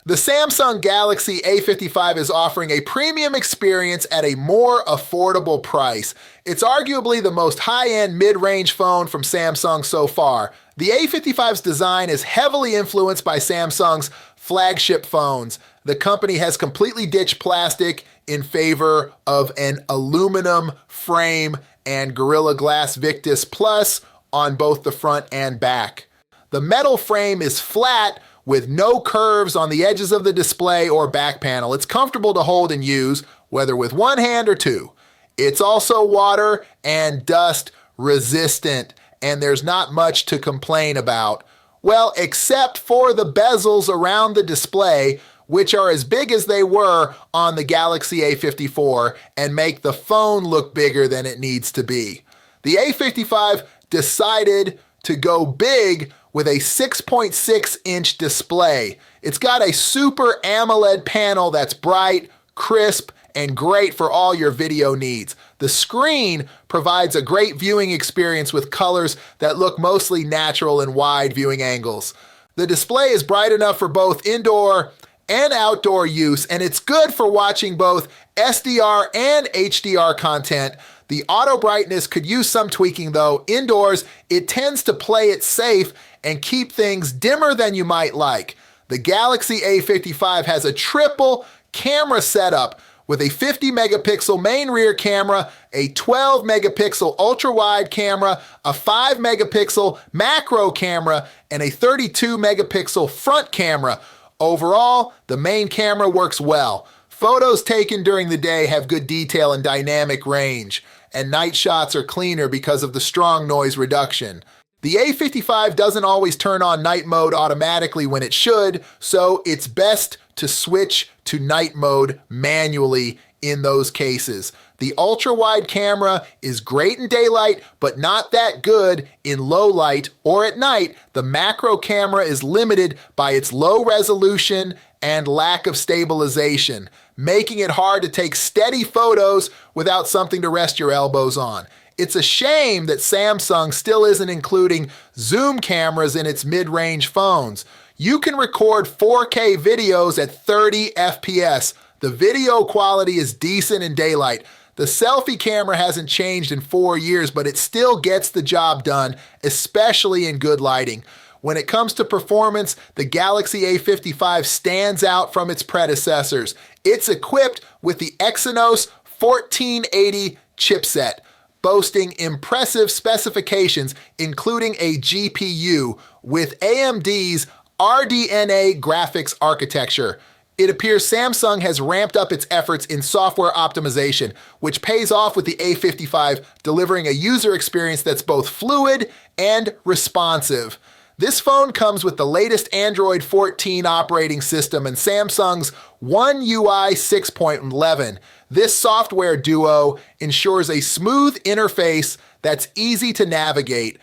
The Samsung Galaxy A55 is offering a premium experience at a more affordable price. It's arguably the most high-end mid-range phone from Samsung so far. The A55's design is heavily influenced by Samsung's flagship phones. The company has completely ditched plastic in favor of an aluminum frame and Gorilla Glass Victus Plus on both the front and back. The metal frame is flat with no curves on the edges of the display or back panel. It's comfortable to hold and use, whether with one hand or two. It's also water and dust resistant, and there's not much to complain about. Well, except for the bezels around the display, which are as big as they were on the Galaxy A54 and make the phone look bigger than it needs to be. The A55 decided to go big with a 6.6-inch display. It's got a Super AMOLED panel that's bright, crisp, and great for all your video needs. The screen provides a great viewing experience with colors that look mostly natural in wide viewing angles. The display is bright enough for both indoor and outdoor use, and it's good for watching both SDR and HDR content. The auto brightness could use some tweaking though. Indoors, it tends to play it safe and keep things dimmer than you might like. The Galaxy A55 has a triple camera setup with a 50 megapixel main rear camera, a 12 megapixel ultra wide camera, a 5 megapixel macro camera, and a 32 megapixel front camera. Overall, the main camera works well. Photos taken during the day have good detail and dynamic range, and night shots are cleaner because of the strong noise reduction. The A55 doesn't always turn on night mode automatically when it should, so it's best to switch to night mode manually in those cases. The ultra-wide camera is great in daylight, but not that good in low light or at night. The macro camera is limited by its low resolution and lack of stabilization, making it hard to take steady photos without something to rest your elbows on. It's a shame that Samsung still isn't including zoom cameras in its mid-range phones. You can record 4K videos at 30 FPS. The video quality is decent in daylight. The selfie camera hasn't changed in 4 years, but it still gets the job done, especially in good lighting. When it comes to performance, the Galaxy A55 stands out from its predecessors. It's equipped with the Exynos 1480 chipset, boasting impressive specifications, including a GPU with AMD's RDNA graphics architecture. It appears Samsung has ramped up its efforts in software optimization, which pays off with the A55 delivering a user experience that's both fluid and responsive. This phone comes with the latest Android 14 operating system and Samsung's One UI 6.11. This software duo ensures a smooth interface that's easy to navigate.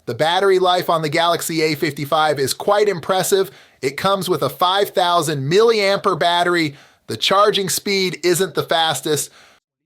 The battery life on the Galaxy A55 is quite impressive. It comes with a 5,000 milliampere battery. The charging speed isn't the fastest.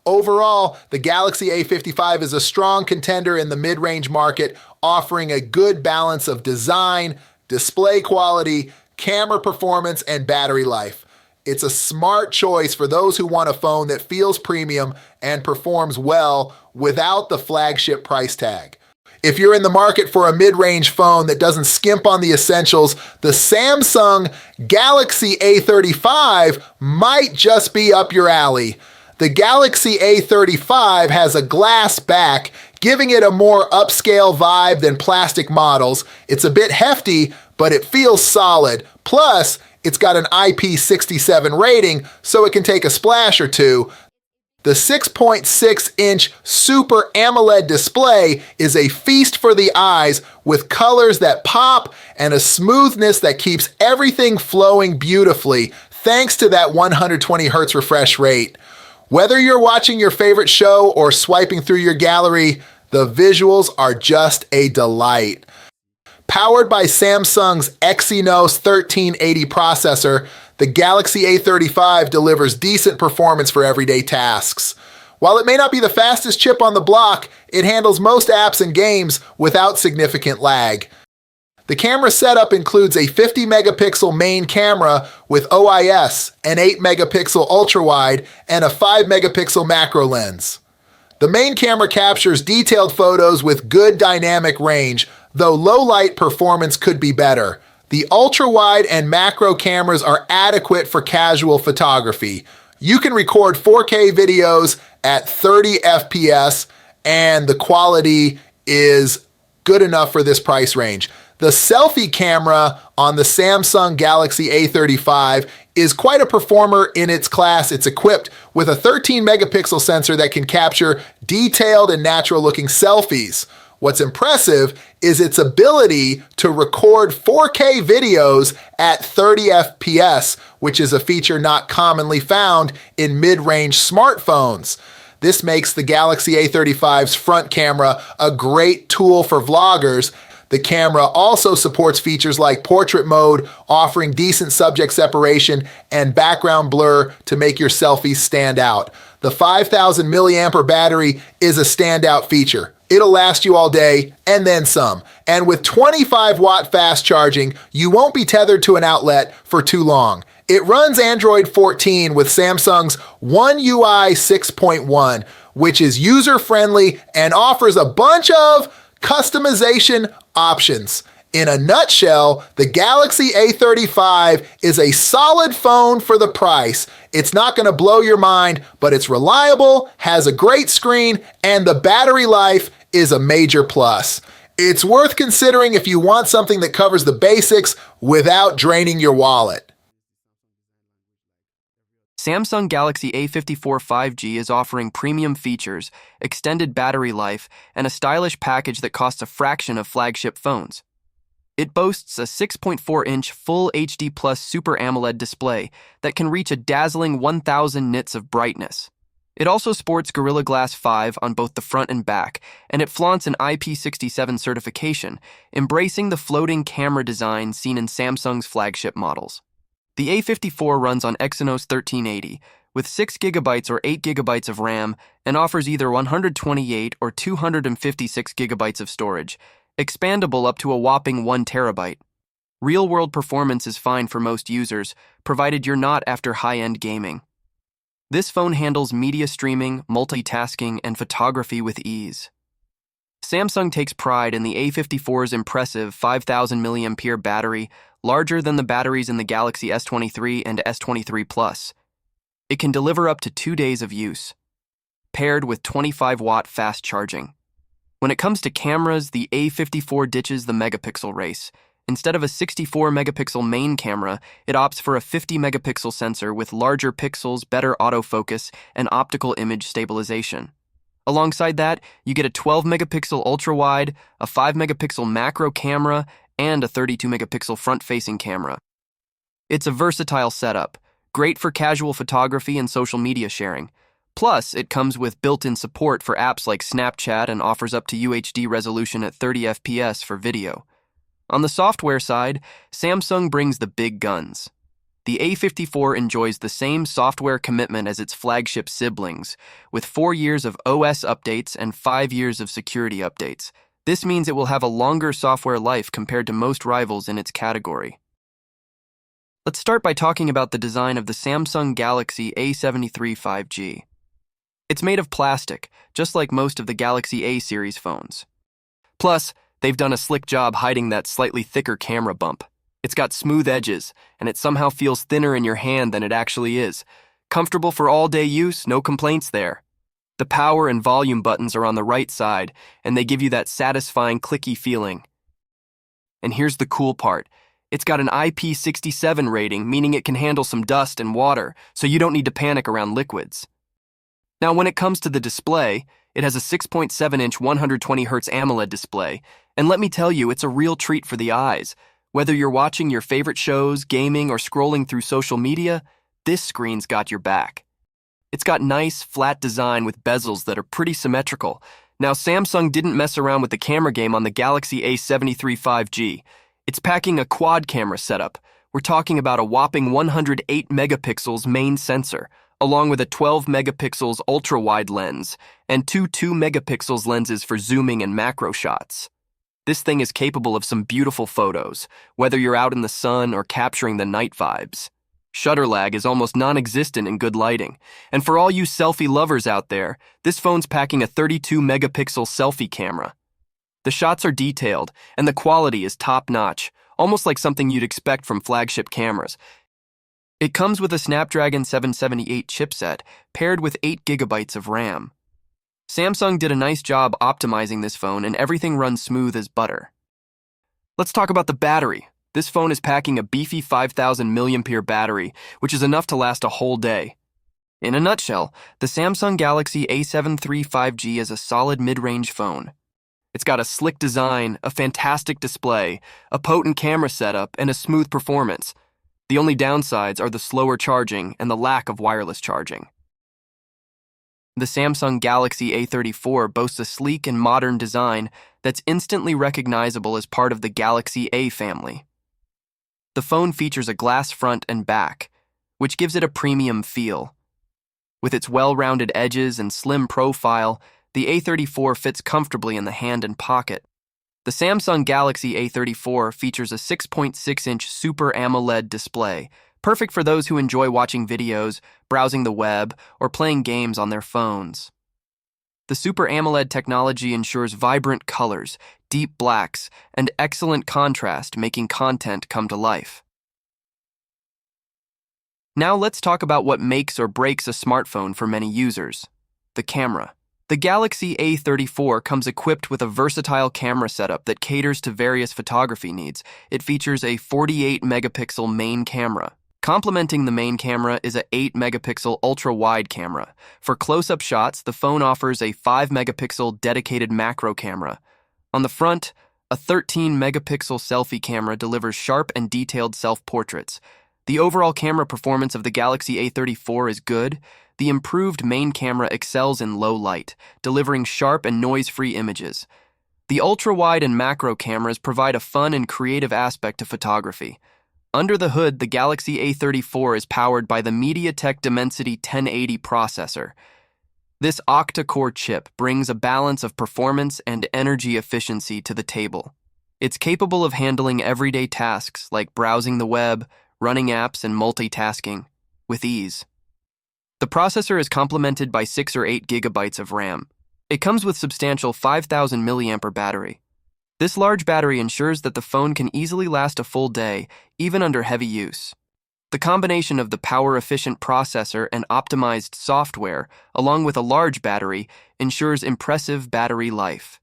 Overall, the Galaxy A55 is a strong contender in the mid-range market, offering a good balance of design, display quality, camera performance, and battery life. It's a smart choice for those who want a phone that feels premium and performs well without the flagship price tag. If you're in the market for a mid-range phone that doesn't skimp on the essentials, the Samsung Galaxy A35 might just be up your alley. The Galaxy A35 has a glass back, giving it a more upscale vibe than plastic models. It's a bit hefty, but it feels solid. Plus, it's got an IP67 rating, so it can take a splash or two. The 6.6-inch Super AMOLED display is a feast for the eyes with colors that pop and a smoothness that keeps everything flowing beautifully thanks to that 120 Hz refresh rate. Whether you're watching your favorite show or swiping through your gallery, the visuals are just a delight. Powered by Samsung's Exynos 1380 processor, the Galaxy A35 delivers decent performance for everyday tasks. While it may not be the fastest chip on the block, it handles most apps and games without significant lag. The camera setup includes a 50 megapixel main camera with OIS, an 8 megapixel ultra-wide, and a 5 megapixel macro lens. The main camera captures detailed photos with good dynamic range, though low light performance could be better. The ultra-wide and macro cameras are adequate for casual photography. You can record 4K videos at 30 FPS, and the quality is good enough for this price range. The selfie camera on the Samsung Galaxy A35 is quite a performer in its class. It's equipped with a 13 megapixel sensor that can capture detailed and natural looking selfies. What's impressive is its ability to record 4K videos at 30 FPS, which is a feature not commonly found in mid-range smartphones. This makes the Galaxy A35's front camera a great tool for vloggers. The camera also supports features like portrait mode, offering decent subject separation and background blur to make your selfies stand out. The 5,000 milliampere battery is a standout feature. It'll last you all day and then some. And with 25 watt fast charging, you won't be tethered to an outlet for too long. It runs Android 14 with Samsung's One UI 6.1, which is user-friendly and offers a bunch of customization options. In a nutshell, the Galaxy A35 is a solid phone for the price. It's not going to blow your mind, but it's reliable, has a great screen, and the battery life is a major plus. It's worth considering if you want something that covers the basics without draining your wallet. Samsung Galaxy A54 5G is offering premium features, extended battery life, and a stylish package that costs a fraction of flagship phones. It boasts a 6.4-inch Full HD Plus Super AMOLED display that can reach a dazzling 1,000 nits of brightness. It also sports Gorilla Glass 5 on both the front and back, and it flaunts an IP67 certification, embracing the floating camera design seen in Samsung's flagship models. The A54 runs on Exynos 1380, with 6GB or 8GB of RAM, and offers either 128 or 256 GB of storage, expandable up to a whopping 1TB. Real-world performance is fine for most users, provided you're not after high-end gaming. This phone handles media streaming, multitasking, and photography with ease. Samsung takes pride in the A54's impressive 5,000 mAh battery, larger than the batteries in the Galaxy S23 and S23 Plus. It can deliver up to 2 days of use, paired with 25-watt fast charging. When it comes to cameras, the A54 ditches the megapixel race. Instead of a 64-megapixel main camera, it opts for a 50-megapixel sensor with larger pixels, better autofocus, and optical image stabilization. Alongside that, you get a 12-megapixel ultra-wide, a 5-megapixel macro camera, and a 32-megapixel front-facing camera. It's a versatile setup, great for casual photography and social media sharing. Plus, it comes with built-in support for apps like Snapchat and offers up to UHD resolution at 30 FPS for video. On the software side, Samsung brings the big guns. The A54 enjoys the same software commitment as its flagship siblings, with 4 years of OS updates and 5 years of security updates. This means it will have a longer software life compared to most rivals in its category. Let's start by talking about the design of the Samsung Galaxy A73 5G. It's made of plastic, just like most of the Galaxy A series phones. Plus, they've done a slick job hiding that slightly thicker camera bump. It's got smooth edges, and it somehow feels thinner in your hand than it actually is. Comfortable for all-day use, no complaints there. The power and volume buttons are on the right side, and they give you that satisfying clicky feeling. And here's the cool part. It's got an IP67 rating, meaning it can handle some dust and water, so you don't need to panic around liquids. Now, when it comes to the display, it has a 6.7-inch 120Hz AMOLED display, and let me tell you, it's a real treat for the eyes. Whether you're watching your favorite shows, gaming, or scrolling through social media, this screen's got your back. It's got nice, flat design with bezels that are pretty symmetrical. Now, Samsung didn't mess around with the camera game on the Galaxy A73 5G. It's packing a quad camera setup. We're talking about a whopping 108 megapixels main sensor, along with a 12 megapixels ultra-wide lens, and two 2 megapixels lenses for zooming and macro shots. This thing is capable of some beautiful photos, whether you're out in the sun or capturing the night vibes. Shutter lag is almost non-existent in good lighting, and for all you selfie lovers out there, this phone's packing a 32-megapixel selfie camera. The shots are detailed, and the quality is top-notch, almost like something you'd expect from flagship cameras. It comes with a Snapdragon 778 chipset, paired with 8 gigabytes of RAM. Samsung did a nice job optimizing this phone, and everything runs smooth as butter. Let's talk about the battery. This phone is packing a beefy 5,000 mAh battery, which is enough to last a whole day. In a nutshell, the Samsung Galaxy A7 III 5G is a solid mid-range phone. It's got a slick design, a fantastic display, a potent camera setup, and a smooth performance. The only downsides are the slower charging and the lack of wireless charging. The Samsung Galaxy A34 boasts a sleek and modern design that's instantly recognizable as part of the Galaxy A family. The phone features a glass front and back, which gives it a premium feel. With its well-rounded edges and slim profile, the A34 fits comfortably in the hand and pocket. The Samsung Galaxy A34 features a 6.6-inch Super AMOLED display, perfect for those who enjoy watching videos, browsing the web, or playing games on their phones. The Super AMOLED technology ensures vibrant colors, deep blacks, and excellent contrast, making content come to life. Now let's talk about what makes or breaks a smartphone for many users: the camera. The Galaxy A34 comes equipped with a versatile camera setup that caters to various photography needs. It features a 48-megapixel main camera. Complementing the main camera is a 8-megapixel ultra-wide camera. For close-up shots, the phone offers a 5-megapixel dedicated macro camera. On the front, a 13-megapixel selfie camera delivers sharp and detailed self-portraits. The overall camera performance of the Galaxy A34 is good. The improved main camera excels in low light, delivering sharp and noise-free images. The ultra-wide and macro cameras provide a fun and creative aspect to photography. Under the hood, the Galaxy A34 is powered by the MediaTek Dimensity 1080 processor. This octa-core chip brings a balance of performance and energy efficiency to the table. It's capable of handling everyday tasks like browsing the web, running apps, and multitasking with ease. The processor is complemented by 6 or 8 gigabytes of RAM. It comes with substantial 5,000 mAh battery. This large battery ensures that the phone can easily last a full day, even under heavy use. The combination of the power-efficient processor and optimized software, along with a large battery, ensures impressive battery life.